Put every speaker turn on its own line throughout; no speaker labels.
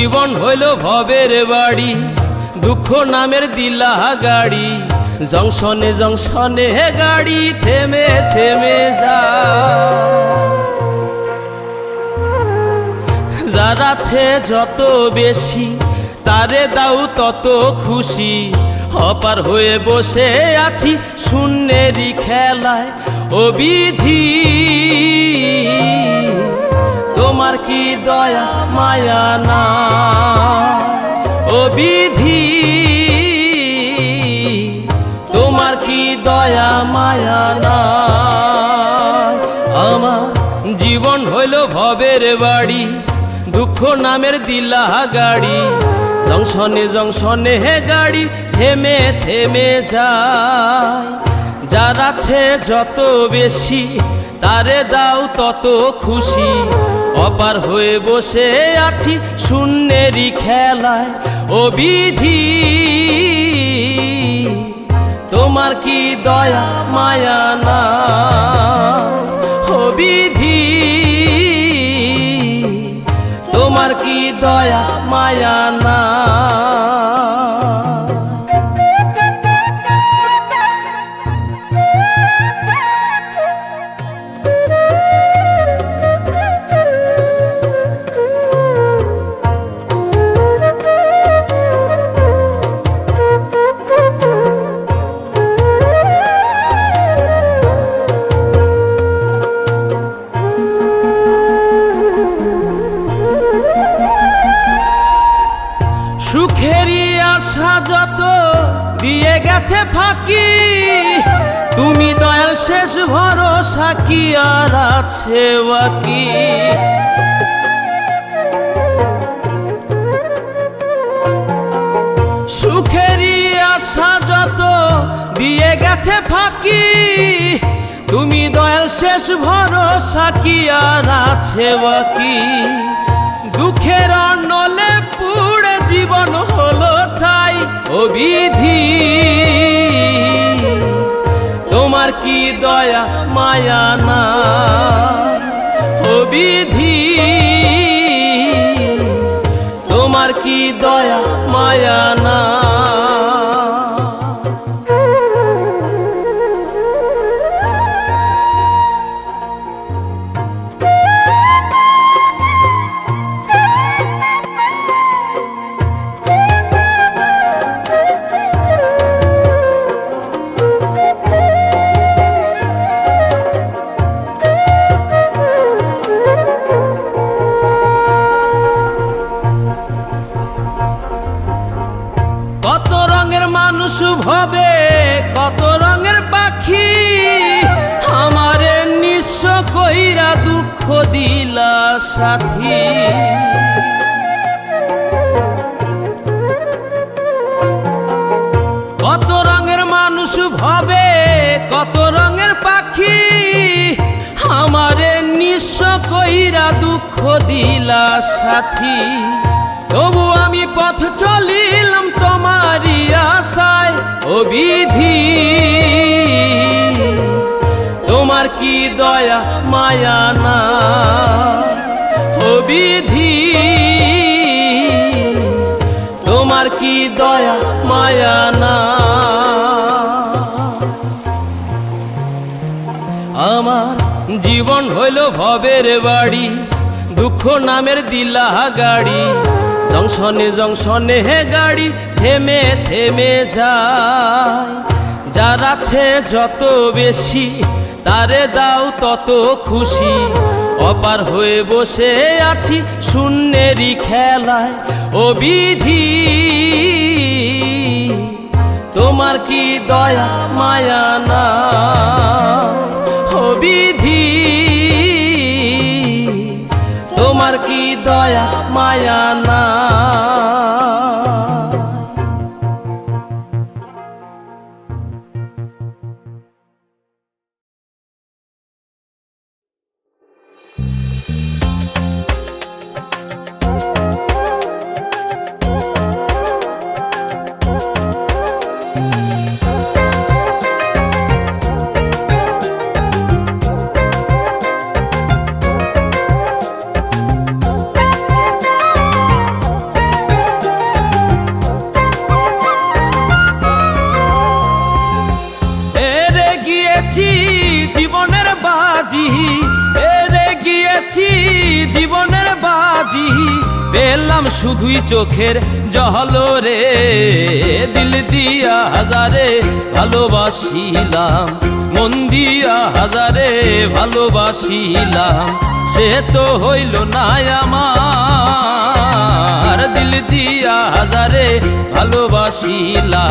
জীবন হইল ভবের বাড়ি, দুঃখ নামের দিলা গাড়ি, জংশনে জংশনে গাড়ি থেমে থেমে যায়। যার আছে যত বেশি তারে দাও তত খুশি, অপার হয়ে বসে আছি শূন্যেরই খেলায়। ও বিধি তোমার কি দয়া মায়া না, ও বিধি তোমার কি দয়া মায়া না। আমার জীবন হইল ভবের বাড়ি, দুঃখ নামের দিলা গাড়ি, জংশনে জংশনে গাড়ি থেমে থেমে যায়। যার আছে যত বেশি তারে দাও তত খুশি, অপার হয়ে বসে আছি শূন্যেরই খেলায়। ও বিধি তোমার কি দয়া মায়া না, ও বিধি তোমার কি দয়া মায়া না। সুখেরই আশা যত দিয়ে গেছে ফাঁকি, তুমি দয়াল শেষ ভরসা কি আর আছে বাকি। সুখেরই আশা যত দিয়ে গেছে ফাঁকি, তুমি দয়াল শেষ ভরসা কি আর আছে বাকি। দুঃখের অনলে পুড়ে জীবন হলো ছাই, ও বিধি তোমার কি দয়া মায়া না, ও বিধি তোমার কি দয়া মায়া না। কত রঙের মানুষ ভবে কত রঙের পাখি, আমারে নিঃস্ব কইরা দুঃখ দিলা সাথী। কত রঙের মানুষ ভবে কত রঙের পাখি, আমারে নিঃস্ব কইরা দুঃখ দিলা সাথী। তবু আমি পথ চলিলাম তোমারই আশায়, ও বিধি তোমার কি দয়া মায়া না, ও বিধি তোমার কি দয়া মায়া না। আমার জীবন হইল ভবের বাড়ি, দুঃখ নামের দিলা গাড়ি, জংশনে জংশনে গাড়ি থেমে থেমে যায়। যার আছে যত বেশি তারে দাও তত খুশি, অপার হয়ে বসে আছি শূন্যেরই খেলায়। ও বিধি তোমার কি দয়া মায়া না, ও বিধি তোমার কি দয়া মায়া না। গিয়েছি জীবনের বাজি, হেরে গিয়েছি জীবনের বাজি, পেলাম শুধুই চোখের জল রে। দিল দিয়া হাজারে ভালোবাসিলাম, মন দিয়া হাজারে ভালোবাসিলাম, সে তো হইল না আমার। দিল দিয়া হাজারে ভালোবাসিলাম।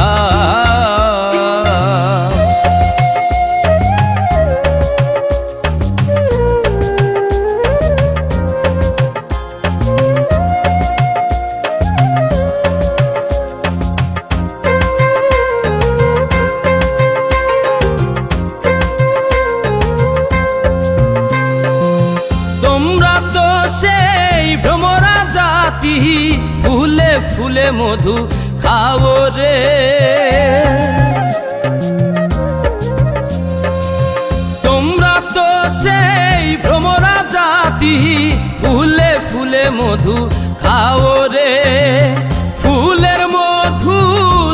তোমরা তো সেই ভ্রমরা জাতি, ফুলে ফুলে মধু খাও রে। তোমরা তো সেই ভ্রমরা জাতি, ফুলে ফুলে মধু খাও রে। ফুলের মধু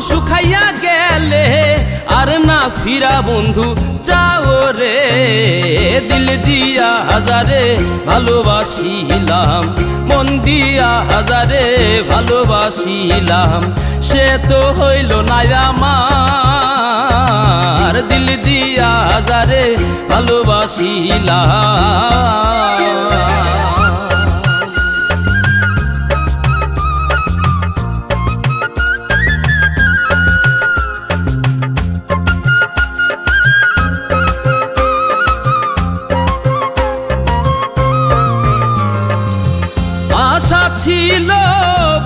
শুকাইয়া গেলে আর না ফিরা বন্ধু চাও রে। দিল দিয়া হাজারে ভালোবাসিলাম, মন দিয়া হাজারে ভালোবাসিলাম, সে তো হইল না আমার। দিল দিয়া হাজারে ভালোবাসিলাম। আশা ছিল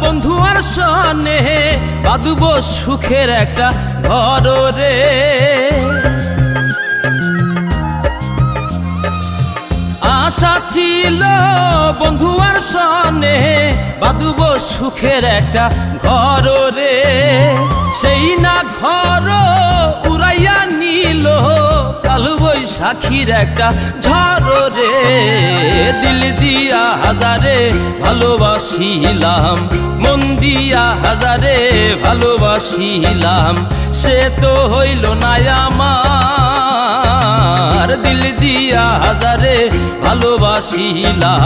বন্ধু আর সনে বাঁধব সুখের একটা ঘর রে। আশা ছিল বন্ধু আর সনে বাঁধব সুখের একটা ঘর রে। সেই না ঘর উড়াইয়া নিল কাল বৈশাখীর একটা ঝড় রে। দিল দিয়া হাজারে ভালোবাসিলাম, মন দিয়া হাজারে ভালোবাসিলাম, সে তো হইল না আমার। দিল দিয়া হাজারে ভালোবাসিলাম।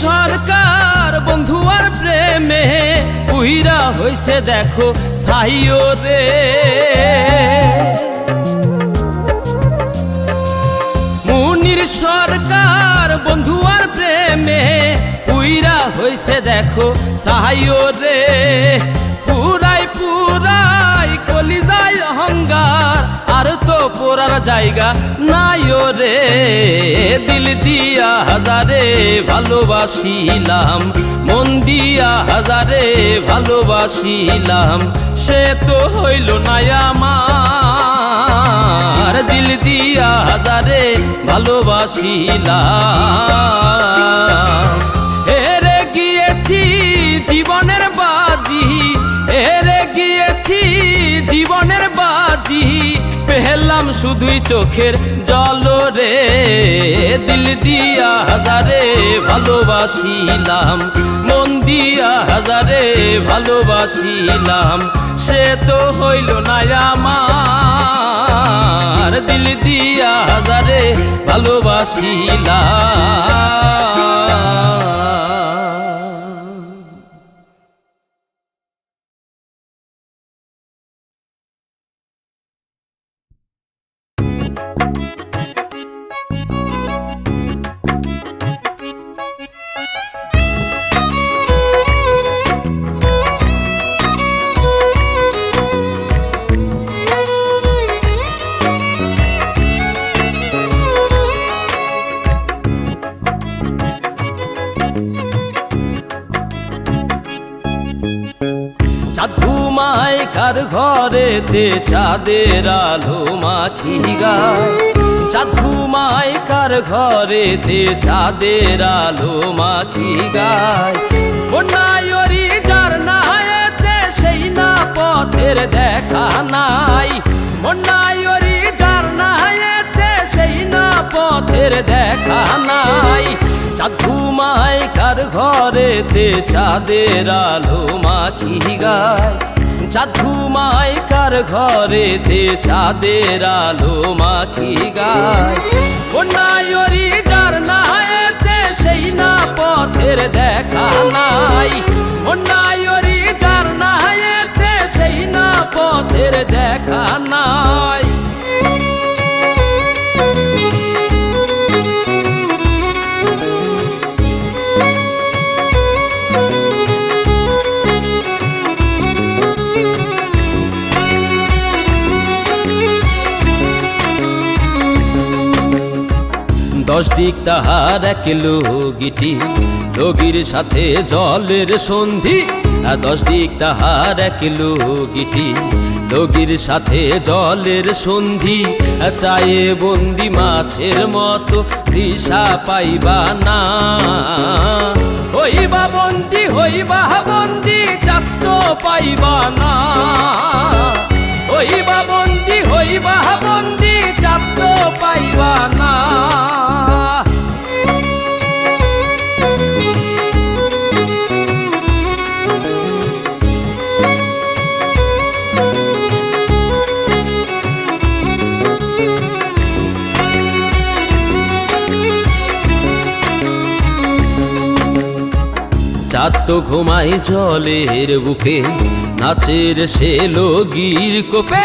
সরকার বন্ধু আর প্রেমে পুইরা হইছে দেখো সাইও রে। মুনির সরকার বন্ধু আর প্রেমে পুইরা হইছে দেখো সাইও রে। পুরাই পুরাই কলিজায় অহংকার আর তো পোড়ার জায়গা নাইও রে। দিল দিয়া হাজারে ভালোবাসিলাম, মন দিয়া হাজারে ভালোবাসিলাম, সে তো হইল না আমার। দিল দিয়া হাজারে ভালোবাসিলাম। হেরে গিয়েছি জীবনের বাজি, হেরে গিয়েছি জীবনের বাজি, পেলাম শুধুই চোখের জল রে। দিল দিয়া হাজারে ভালোবাসিলাম, মন দিয়া হাজারে ভালোবাসিলাম, সে তো হইল না আমার। দিল দিয়া হাজারে ভালোবাসিলাম। চাঁদ ঘুমায় কার ঘরেতে চাঁদের আলো মাখি গায়। চাঁদ ঘুমায় কার ঘরেতে চাঁদের আলো মাখি গায়। বন্যায়রি যার নায়েতে সেই না পথের দেখা ঘরেতে চাঁদের আলো মাখি গায়, চাঁদ ঘুমায় কার ঘরেতে চাঁদের আলো মাখি গায়। বন্যায়রি যার নায়েতে সেই না পথের দেখা নাই, বন্যায়রি যার নায়েতে সেই না পথের দেখা নাই। দশ দিক তাহার এক লগিটি, লগির সাথে জলের সন্ধি। দশ দিক তাহার এক লগিটি, লগির সাথে জলের সন্ধি। চায়ে বন্দি মাছের মতো দিশা পাইবা না, হইবা বন্দি হইবা বন্দি চাঁদ পাইবা না, হইবা বন্দি হইবা বন্দি চাঁদ পাইবা না। চাঁদ তো ঘুমাই জলের বুকে, নাচের সে লগির কোপে।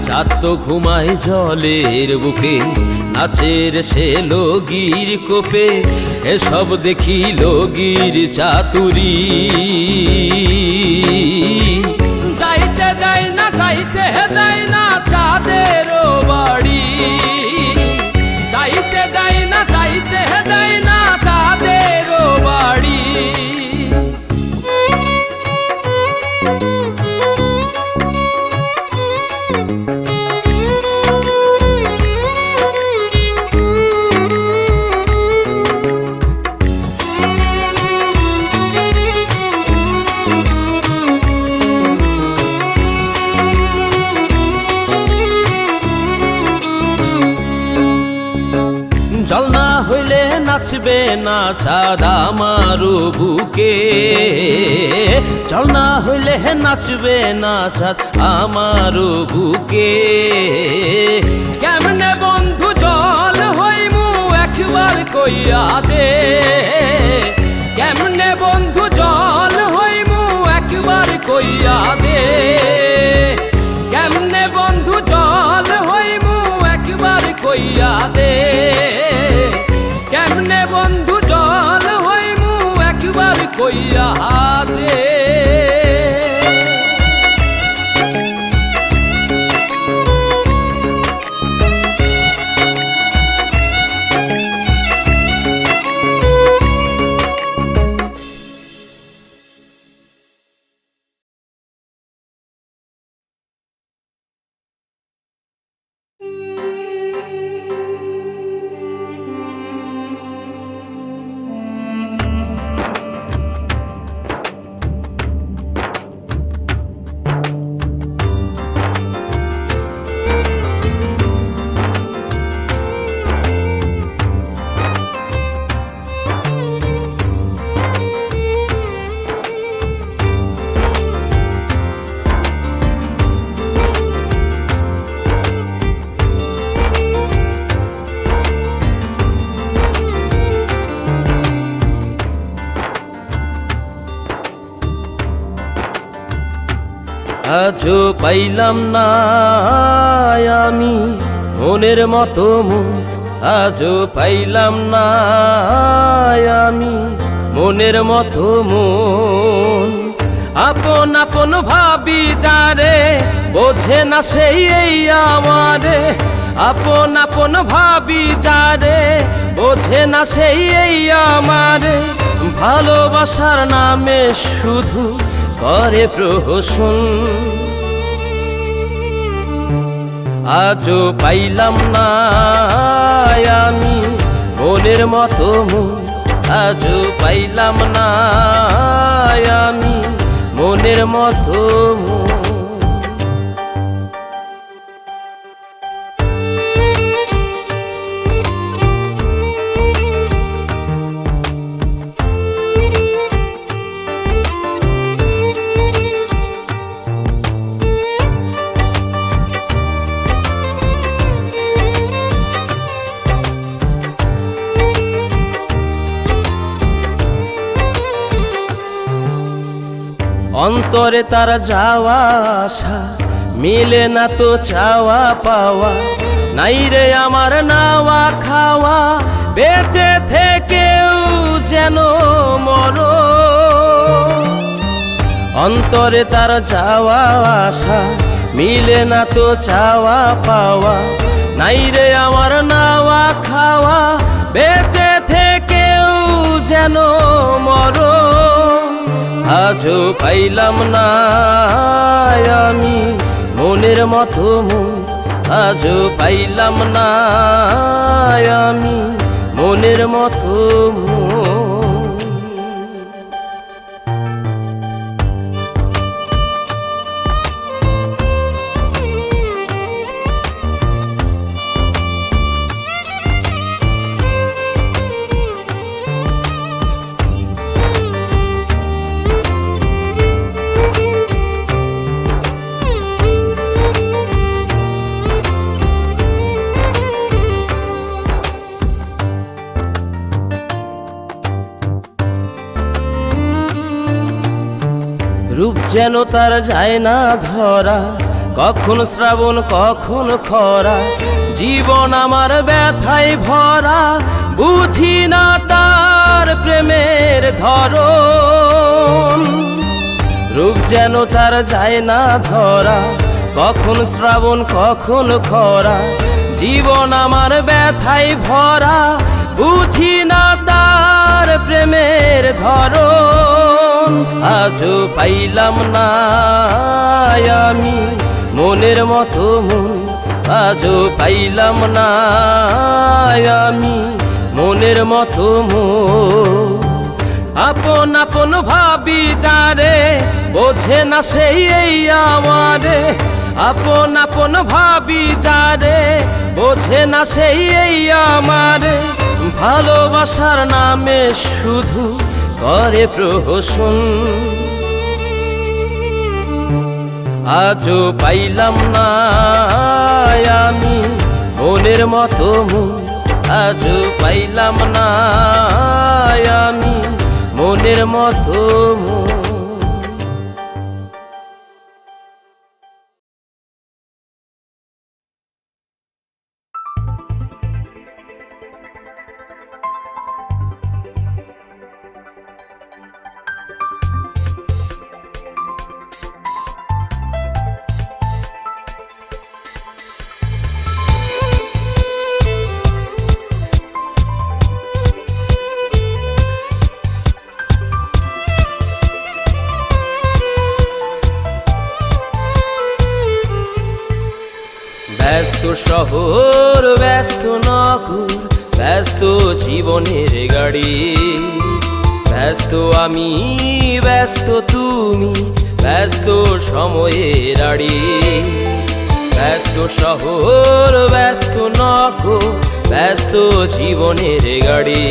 চাঁদ তো ঘুমাই জলের বুকে, নাচের সে লগির কোপে। এসব দেখি লগির চাতুরি, যাইতে দেয় না যাইতে দেয় না চাঁদের বাড়ি, যাইতে দেয় না যাইতে দেয় না চাঁদের বাড়ি। জল না হইলে নাচবে না চাঁদ আমার বুকে, জল না হইলে নাচবে না চাঁদ আমার বুকে। কেমনে বন্ধু জল হইমু একবার কইয়া দে, কেমনে বন্ধু জল হইমু একবার কইয়া দে, কেমনে বন্ধু জল হইমু একবার কইয়া দে, কেমনে বন্ধু জল হইমু একবার কইয়া দে। আজও পাইলাম না আমি মনের মতো মন, আজও পাইলাম না আমি মনের মতো মন। আপন আপন ভাবি যারে বোঝে না সেই এই আমারে, আপন আপন ভাবি যারে বোঝে না সেই এই আমারে। ভালোবাসার নামে শুধু করে প্রহসন, আজও পাইলাম না আমি মনের মতো মন, আজও পাইলাম না আমি মনের মতো মন। অন্তরে তার যাওয়া আসা মিলে না তো চাওয়া পাওয়া, নাই রে আমার নাওয়া খাওয়া, বেঁচে থেকেও যেন মরো। অন্তরে তার যাওয়া আসা মিলে না তো চাওয়া পাওয়া, নাই রে আমার নাওয়া খাওয়া, বেঁচে থেকেও যেন মরো। আজও পাইলাম না আমি মনের মতো মন, আজও পাইলাম না আমি মনের মতো মন। রূপ যেন তার যায় না ধরা, কখন শ্রাবণ কখন খরা, জীবন আমার ব্যথায় ভরা, বুঝি না তার প্রেমের ধরন। রূপ যেন তার যায় না ধরা, কখন শ্রাবণ কখন খরা, জীবন আমার ব্যথায় ভরা, বুঝি না তার প্রেমের ধরন। আজও পাইলাম না আমি মনের মতো মন, আজও পাইলাম না আমি মনের মতো মন। আপন আপন ভাবি যারে, বোঝে না সেই এই আমারে, আপন আপন ভাবি যারে, বোঝে না সেই এই আমারে, ভালোবাসার নামে শুধু করে প্রহসন। আজও পাইলাম না আমি মনের মতো মন, আজও পাইলাম না আমি মনের মতো মন। ব্যস্ত শহর ব্যস্ত নগর, ব্যস্ত জীবনের গাড়ি, ব্যস্ত আমি ব্যস্ত তুমি, ব্যস্ত সময়ের আড়ি। ব্যস্ত শহর ব্যস্ত নগর, ব্যস্ত জীবনের গাড়ি,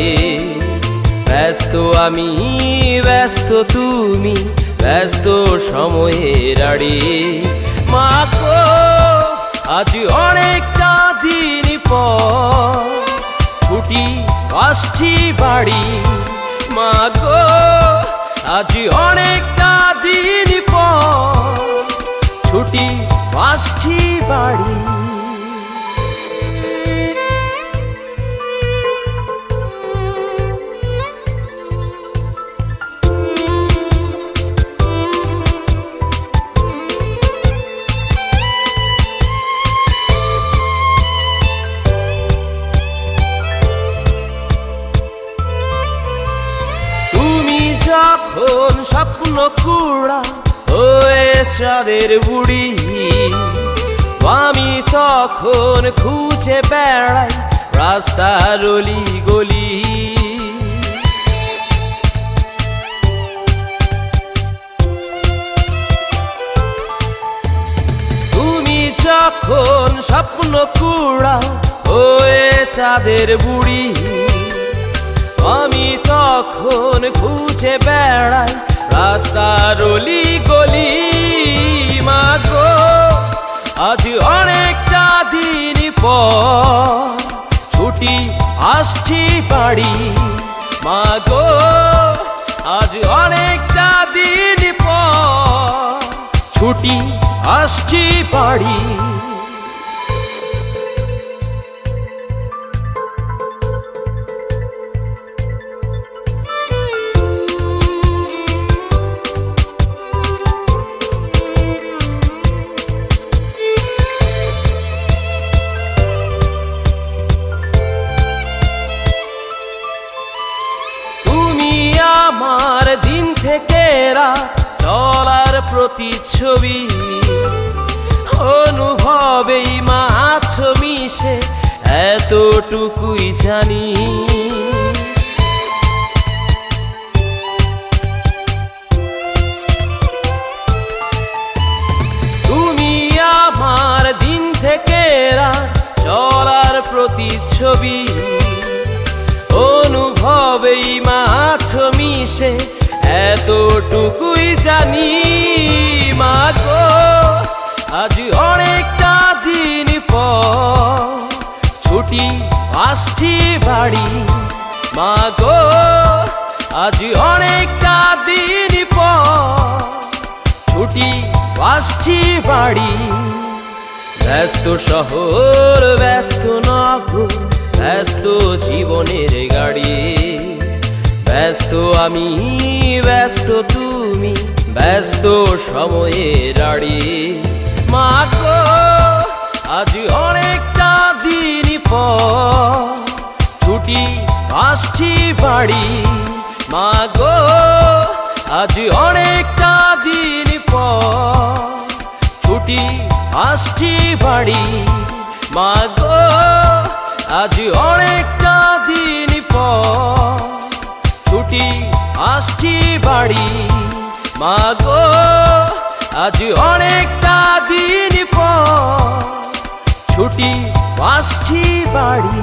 ব্যস্ত আমি ব্যস্ত তুমি, ব্যস্ত সময়ের আড়ি। মাগো আজ অনেকটা দিন পর ছুটি আসছি বাড়ি, মাগো আজ অনেকটা দিন পর ছুটি আসছি বাড়ি। যখন স্বপ্ন কুড়া হয়ে চাঁদের বুড়ি, আমি তখন খুঁজে বেড়াই রাস্তার অলি গলি। তুমি যখন স্বপ্ন কুড়া হয়ে চাঁদের বুড়ি, আমি তখন খুঁজে বেড়াই রাস্তার অলি গলি। মাগো আজ অনেকটা দিন পর ছুটি আসছি বাড়ি, মাগো আজ অনেকটা দিন পর ছুটি আসছি বাড়ি। আমার দিন থেকে রাত চলার প্রতিচ্ছবি, অনুভবেই মাছ মিশে এতটুকুই জানি। তুমি আমার দিন থেকে রাত চলার প্রতিচ্ছবি, অনুভবেই মাছ মিশে এতটুকুই জানি। মাগো আজ অনেকটা দিন পর ছুটি আসছি বাড়ি। মাগো আজ অনেকটা দিন পর ছুটি আসছি বাড়ি। ব্যস্ত শহর ব্যস্ত নগর ব্যস্ত জীবনের গাড়ি, ব্যস্ত আমি ব্যস্ত তুমি ব্যস্ত সময়ের আড়ি। মাগো আজ অনেকটা দিন পর ছুটি আসছি বাড়ি। মাগো আজ অনেকটা দিন পর ছুটি আসছি বাড়ি। মাগো আজ অনেকটা দিন পর ছুটি আসছি বাড়ি। মাগো আজ অনেকটা দিন পর ছুটি আসছি বাড়ি।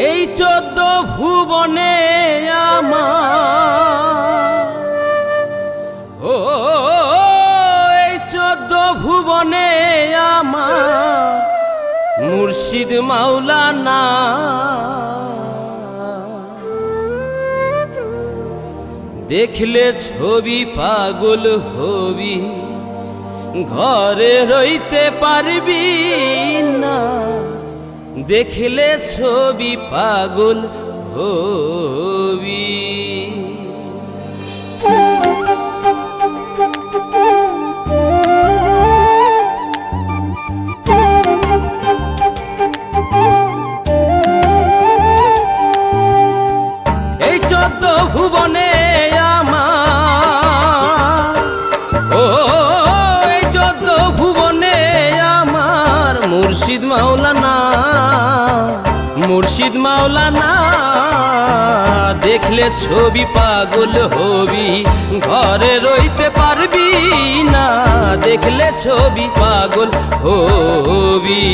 এই 14 ভুবনে আমার, ও এই 14 ভুবনে আমার মুর্শিদ মাওলানা। দেখলে ছবি পাগল হবি, ঘরে রইতে পারবি না। দেখলে ছবি পাগল হবি। এই 14 ভুবনে আমার, ও এই 14 ভুবনে আমার মুর্শিদ মাওলানা, মুর্শিদ মাওলানা। দেখলে ছবি পাগল হবি, ঘরে রইতে পারবি না। দেখলে ছবি পাগল হবি।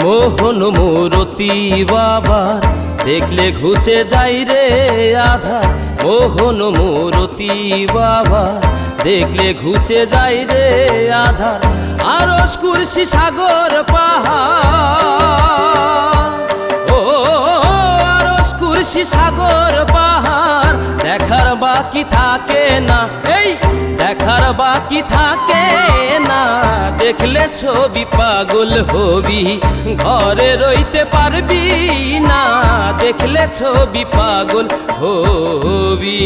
মোহন মূরতি বাবা দেখলে ঘুচে যাই রে আধার। মোহন মূরতি বাবা দেখলে ঘুচে যাই রে আধার। আরশ কুরসি সাগর পাহাড়, ও আরশ কুরসি সাগর পাহাড় দেখার বাকি থাকে না। এই দেখার বাকি থাকে না। দেখলে ছবি পাগল হবি, ঘরে রইতে পারবি না। দেখলে ছবি পাগল হবি।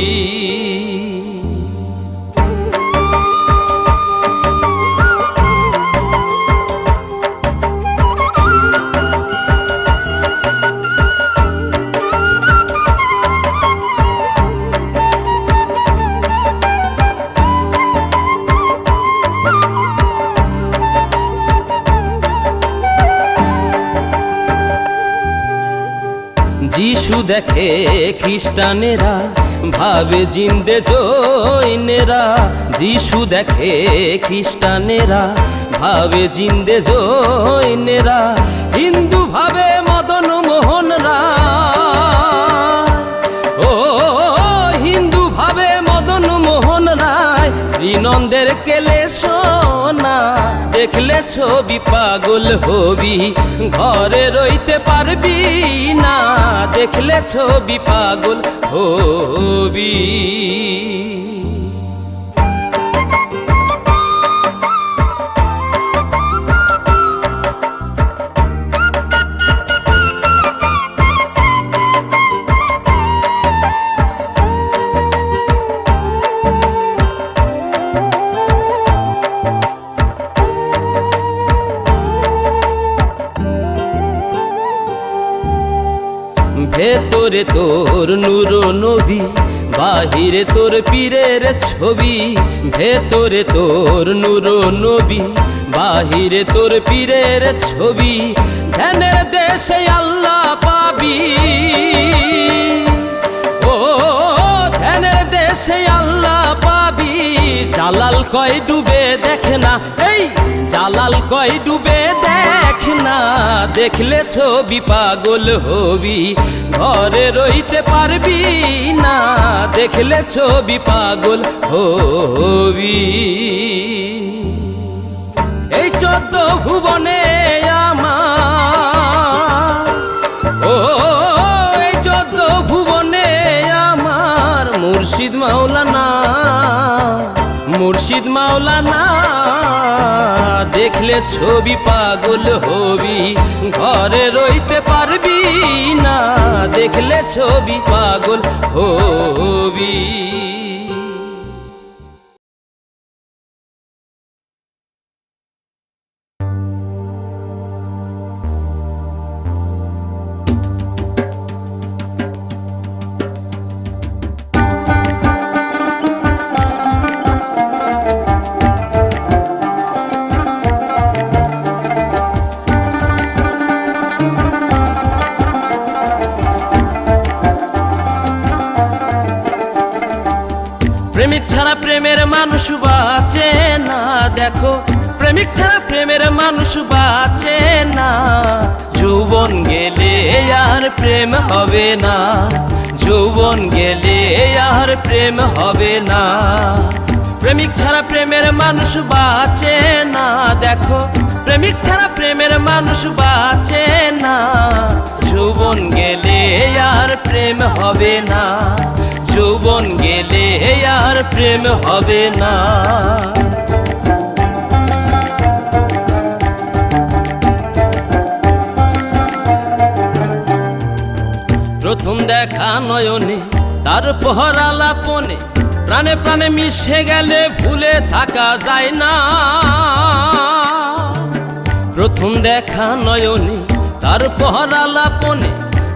যিশু দেখে খ্রিস্টানেরা, ভাবে জিন্দে জৈনেরা। যিশু দেখে খ্রিস্টানেরা, ভাবে জিন্দে জৈনেরা। হিন্দু ভাবে মদন মোহন রায়, ও হিন্দু ভাবে মদন মোহন রায়। শ্রীনন্দের কেলে সোনা, দেখলে ছবি পাগল হবি, ঘরে রইতে পারবি না। দেখলে ছবি পাগল হবি। ভেতরে তোর নূর নবী, বাহিরে তোর পীরের ছবি। ভেতরে তোর নূর নবী, বাহিরে তোর পীরের ছবি। ধ্যানের দেশে আল্লাহ পাবি, ও ধ্যানের দেশে আল্লাহ পাবি। জালাল কয় ডুবে দেখ না, এই জালাল কয় ডুবে দেখ না। দেখলে ছবি পাগল হবি, ঘরে রইতে পারবি না। দেখলে ছবি পাগল হবি। এই 14 ভুবনে আমার, ও এই 14 ভুবনে আমার মুর্শিদ মাওলানা, মুর্শিদ মাওলানা। দেখলে ছবি পাগল হবি, ঘরে রইতে পারবি না। দেখলে ছবি পাগল হবি। প্রেমিক ছাড়া প্রেমের মানুষ বাঁচে না। দেখো প্রেমিক ছাড়া প্রেমের মানুষ বাঁচে না। যৌবন গেলে আর প্রেম হবে না, যৌবন গেলে আর প্রেম হবে না। প্রেমিক ছাড়া প্রেমের মানুষ বাঁচে না। দেখো প্রেমিক ছাড়া প্রেমের মানুষ বাঁচে না। যৌবন গেলে আর প্রেম হবে না, যৌবন গেলে আর প্রেম হবে না। প্রথম দেখা নয়নে, তারপর আলাপনে, প্রাণে প্রাণে মিশে গেলে ভুলে থাকা যায় না। প্রথম দেখা নয়নে, তারপর আলাপনে,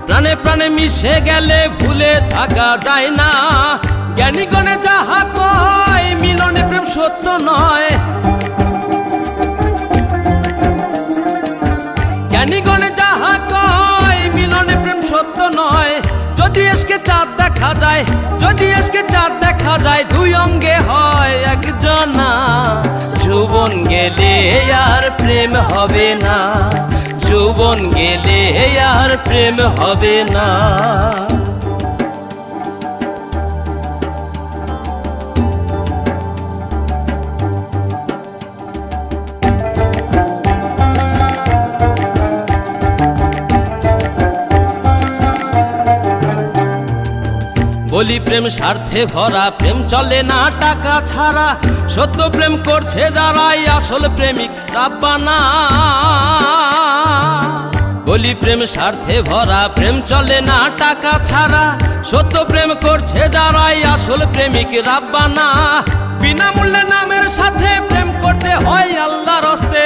প্রাণে প্রাণে মিশে গেলে ভুলে থাকা যায় না। জ্ঞানীগণে যাহা কয়, মিলনে প্রেম সত্য নয়। জ্ঞানীগণে যাহা কয়, মিলনে প্রেম সত্য নয়। যদি এসকে চাঁদ দেখা যায়, যদি এসকে চাঁদ দেখা যায়, দুই অঙ্গে হয় একজনা। যৌবন গেলে আর প্রেম হবে না, যৌবন গেলে আর প্রেম হবে না। বলি প্রেম স্বার্থে ভরা, প্রেম চলে না টাকা ছাড়া। সত্য প্রেম করছে যারাই আসল প্রেমিক রাব্বানা। বলি প্রেম স্বার্থে ভরা, প্রেম চলে না টাকা ছাড়া। সত্য প্রেম করছে যারাই আসল প্রেমিক রাব্বানা। বিনামূল্যে নামের সাথে প্রেম করতে হয় আল্লাহর হস্তে।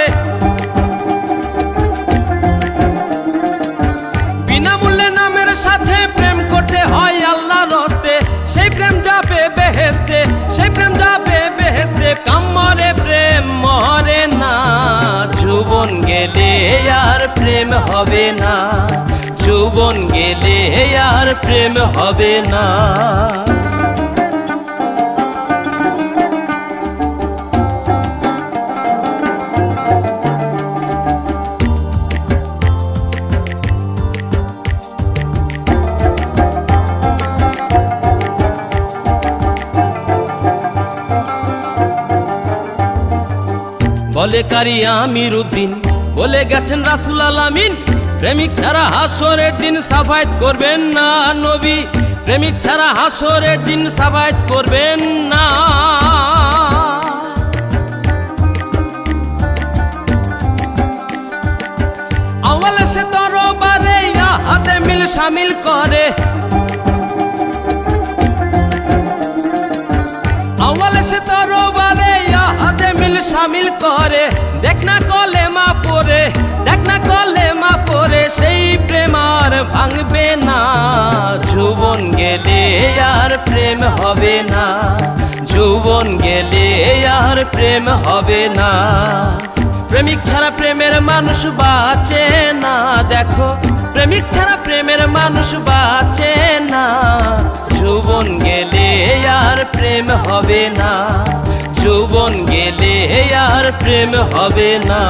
বিনামূল্যে নামের সাথে প্রেম করতে হয় আল্লাহর হস্তে। সেই প্রেম যাবে বেহেশতে, সেই প্রেম যাবে বেহেশতে। কামরে প্রেম মরে না, যৌবন গেলে আর প্রেম হবে না, যৌবন গেলে আর প্রেম হবে না। বলে কারি আমিরউদ্দিন, বলে গেছেন রাসূল আলামিন, প্রেমিক ছাড়া হাসরের দিন সাফায়াত করবেন না নবী, প্রেমিক ছাড়া হাসরের দিন সাফায়াত করবেন না। আওয়ালে সে তরবারে হাতে মিল শামিল করে, আওয়ালে সে তরবারে হাতে মিল শামিল করে, দেখ না কলেমা পড়ে, দেখ না কলেমা পড়ে, সেই প্রেম আর ভাঙবে না। যৌবন গেলে আর প্রেম হবে না, যৌবন গেলে আর প্রেম হবে না। প্রেমিক ছাড়া প্রেমের মানুষ বাঁচে না, দেখো প্রেমিক ছাড়া প্রেমের মানুষ বাঁচে না। যৌবন গেলে আর প্রেম হবে না, যৌবন গেলে আর প্রেম হবে না।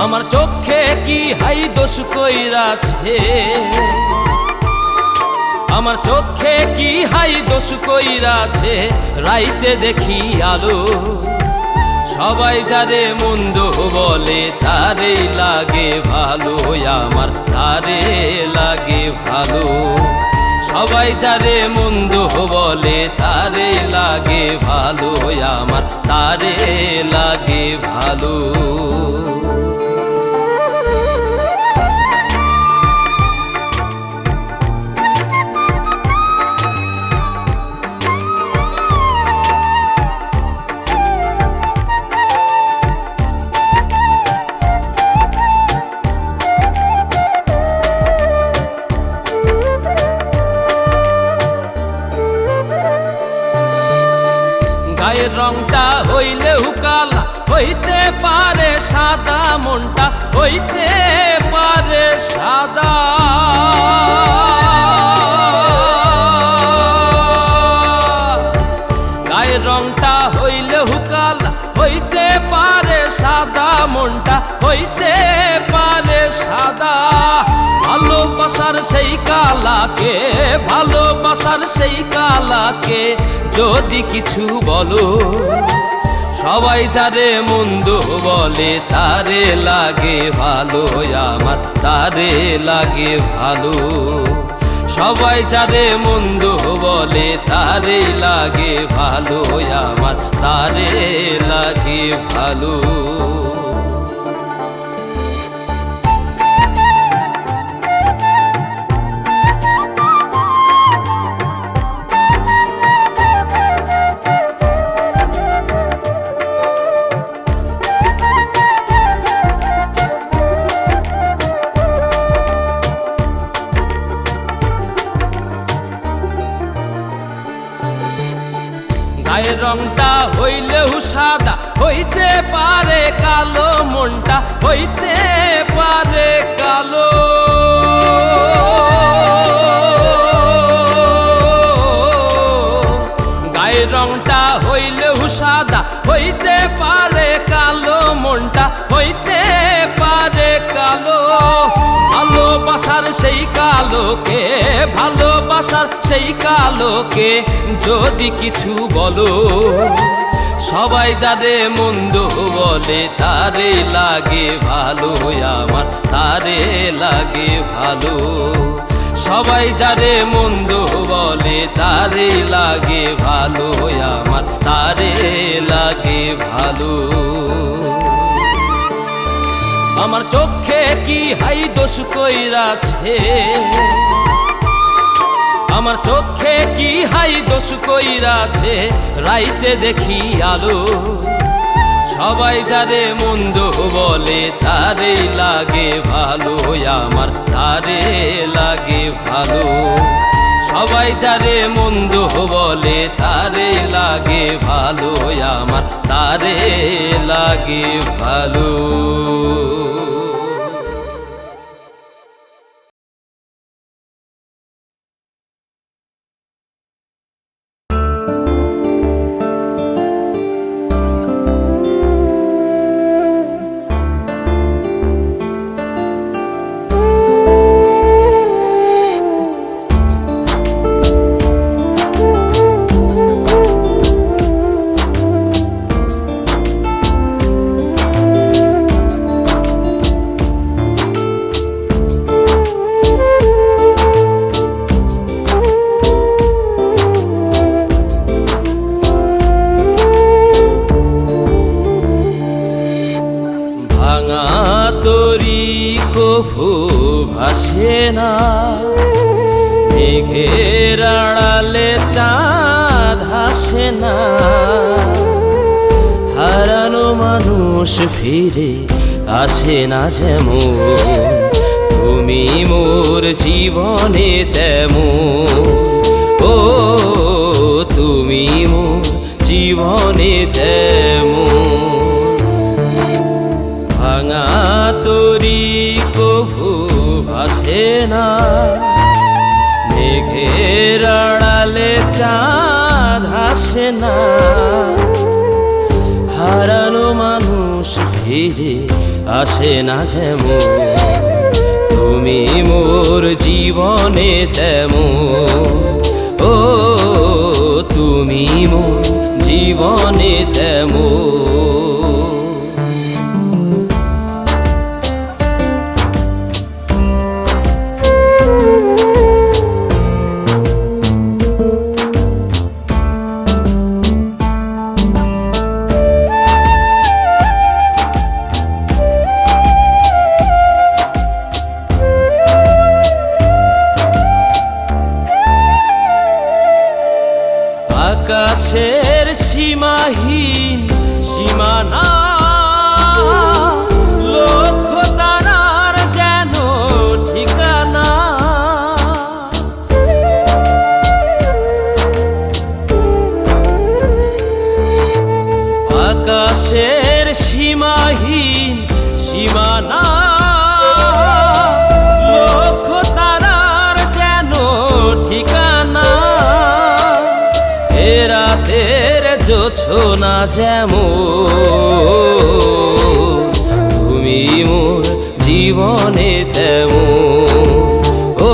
আমার চোখে কি হাই দোষ কইরাছে, আমার চোখে কি হাই দোষ কইরাছে, রাইতে দেখি আলো। সবাই যারে মন্দ বলে তারে লাগে ভালো, আমার তারে লাগে ভালো। সবাই যারে মন্দ বলে তারে লাগে ভালো, আমার তারে লাগে ভালো। গায়ের রংটা হইলেও কালা হইতে পারে সাদা, মনটা হইতে পারে সাদা। গায়ের রংটা হইলেও কালা হইতে পারে সাদা, মনটা হইতে পারে সাদা। ভালোবাসার সেই কালাকে, ভালোবাসার সেই কালাকে যদি কিছু বলো, সবাই যারে মন্দ বলে তারে লাগে ভালো, আমার তারে লাগে ভালো। সবাই যারে মন্দ বলে তারে লাগে ভালো, আমার তারে লাগে ভালো। গায়ের রংটা হইলেও সাদা হইতে পারে কালো, মনটা হইতে পারে কালো। গায়ের রংটা হইলেও সাদা হইতে পারে কালো, মনটা হইতে পারে কালো। ভালোবাসার সেই কালোকে, ভালোবাসার সেই কালোকে যদি কিছু বলো, সবাই যারে মন্দ বলে তারে লাগে ভালো, আমার তারে লাগে ভালো। সবাই যারে মন্দ বলে তারে লাগে ভালো, আমার তারে লাগে ভালো। আমার চোখে কি হাই দোষ কইরাছে, আমার চোখে কি হাই দোষ কইরাছে, রাইতে দেখি আলো। সবাই যারে মন্দ বলে তারে লাগে ভালো, আমার তারে লাগে ভালো। সবাই যারে মন্দ বলে তারে লাগে ভালো, আমার তারে লাগে ভালো। ভাসে না মেঘের আড়ালে চাঁদ হাসে না, হারানো মানুষ ফিরে আসে না যেমন, তুমি মোর জীবনে তেমন। ও তুমি মোর জীবনে তেমন। ভাঙা তরি কভু ভাসে না মেঘের আড়ালে চাঁদ হাসে না, হারানো মানুষ ফিরে আসে না যেমন, তুমি মোর জীবনে তেমন। ও তুমি মোর জীবনে তেমন। আকাশের সীমাহীন সীমানা, লক্ষ্য তারার যেন ঠিকানা। আকাশের সীমাহীন সীমানা, লক্ষ্য তারার যেন ঠিকানা। রাতের জোছনা যেমন, তুমি মোর জীবনে তেমন। ও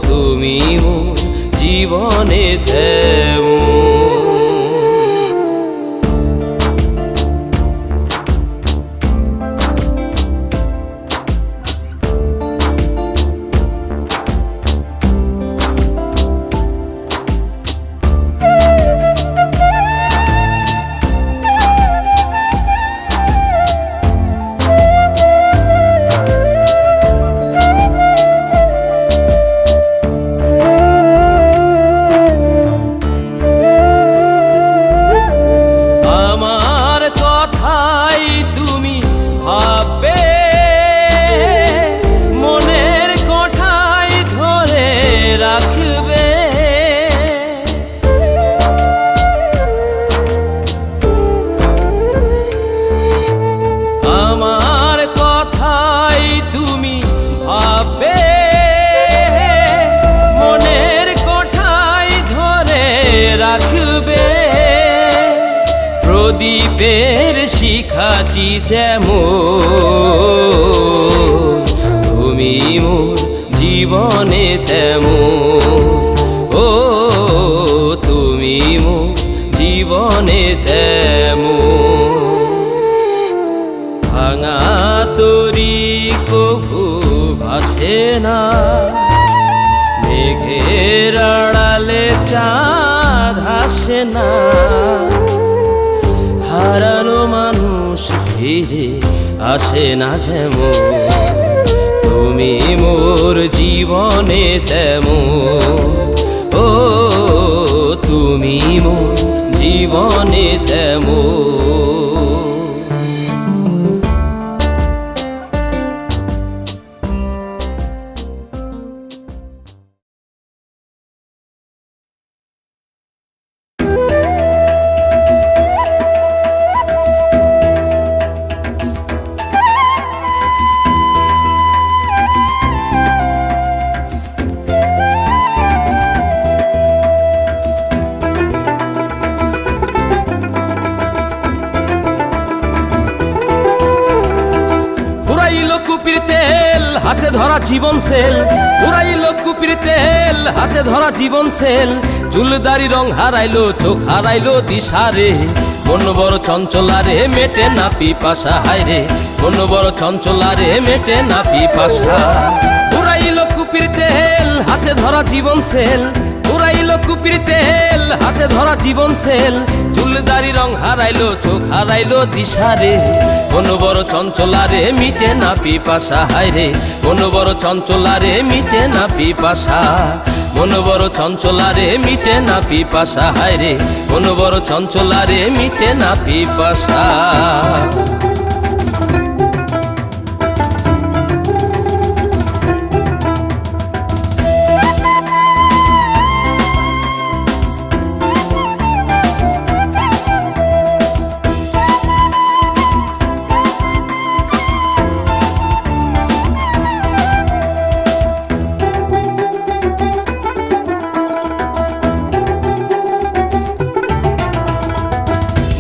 তুমি মোর জীবনে তেমন। প্রদীপের শিখাটি যেমন, তুমি মোর জীবনে তেমন। ও তুমি মোর জীবনে তেমন। ভাঙা তরি কভু ভাসে না মেঘের আড়ালে চাঁদ হাসে না, হারানো মানুষ ফিরে আসে না যেমন, তুমি মোর জীবনে তেমন, ও তুমি মোর জীবনে তেমন। কুপির তেল হাতে ধরা জীবন সেল, উড়াইলো কুপির তেল হাতে ধরা জীবন সেল, চুলদারি রং হারাইলো, চোখ হারাইলো দিশারে, মন বড় চঞ্চলারে মেটে না পিপাসা, হায়রে মন বড় চঞ্চলারে মেটে না পিপাসা। উড়াইলো কুপির তেল হাতে ধরা জীবন সেল, উড়াইলো কুপির তেল হাতে ধরা জীবন সেল, চুলদারি রং হারাইলো, চোখ হারাইলো দিশারে, মন বড় চঞ্চলারে মিটে না পিপাসা, হায়রে মন বড় চঞ্চলারে মিটে না পিপাসা, মন বড় চঞ্চলারে মিটে না পিপাসা, হায়রে মন বড় চঞ্চলারে মিটে না পিপাসা।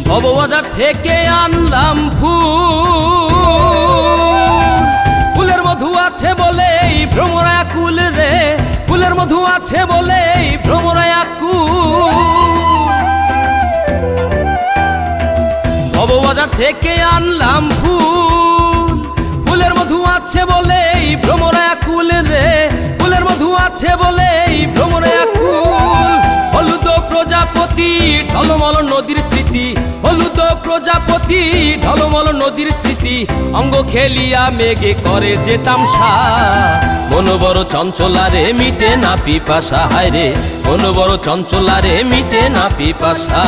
ভববাজার থেকে আনলাম ফুল, ফুলের মধু আছে বলেই ভ্রমরা কুল রে, ফুলের মধু আছে বলেই ভ্রমরা কুল। ভববাজার থেকে আনলাম ফুল, ফুলের মধু আছে বলেই ভ্রমরা কুল রে, ফুলের মধু আছে বলেই ভ্রমরা কুল। হলুদ প্রজাপতি ঢলমল নদীর স্মৃতি, হলুদ প্রজাপতি ঢলমল নদীর স্মৃতি, অঙ্গ খেলিয়া মেঘে করে যে তামসা, মন বড় চঞ্চলারে মিটে না পিপাসা, হায়রে মন বড় চঞ্চলারে মিটে না পিপাসা।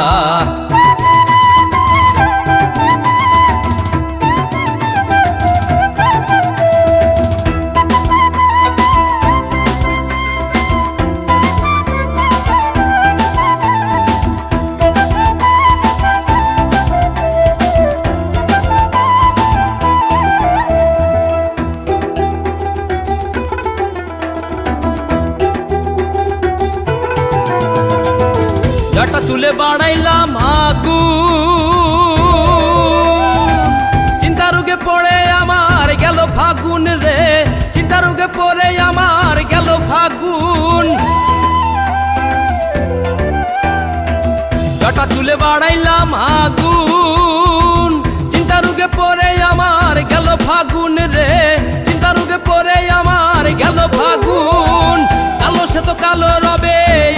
জটা চুলে বাড়াইলাম আগুন, চিন্তা রোগে পড়ে আমার গেল ফাগুন রে, চিন্তা রোগে পড়ে আমার গেল ফাগুন। জটা চুলে বাড়াইলাম আগুন, চিন্তা রোগে পড়ে আমার গেল ফাগুন রে, চিন্তা রোগে পড়ে আমার গেল ফাগুন। কালো সে তো কালো রবে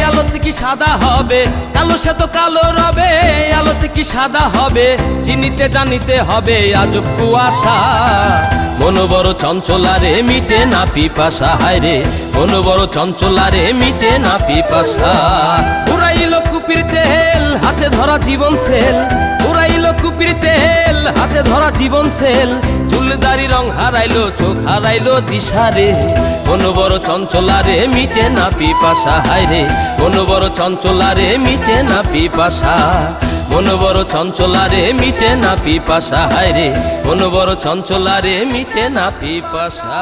আলোতে কি সাদা হবে, কালো সে তো কালো রবে আলোতে কি সাদা হবে, চিনিতে জানিতে হবে আজব কুয়াশা, মন বড় চঞ্চলারে মিটে না পিপাসা, হায়রে মন বড় চঞ্চলারে মিটে না পিপাসা। উড়াইলো কুপির তেল হাতে ধরা জীবন সেল, উড়াইলো কুপির তেল হাতে ধরা জীবন সেল, চুলদারি রং হারাইলো, চোখ হারাইলো দিশারে, মন বড় চঞ্চলারে মিটে না পিপাসা, হায়রে মন বড় চঞ্চলারে মিটে না পিপাসা, মন বড় চঞ্চলারে মিটে না পিপাসা, হায়রে মন বড় চঞ্চলারে মিটে না পিপাসা।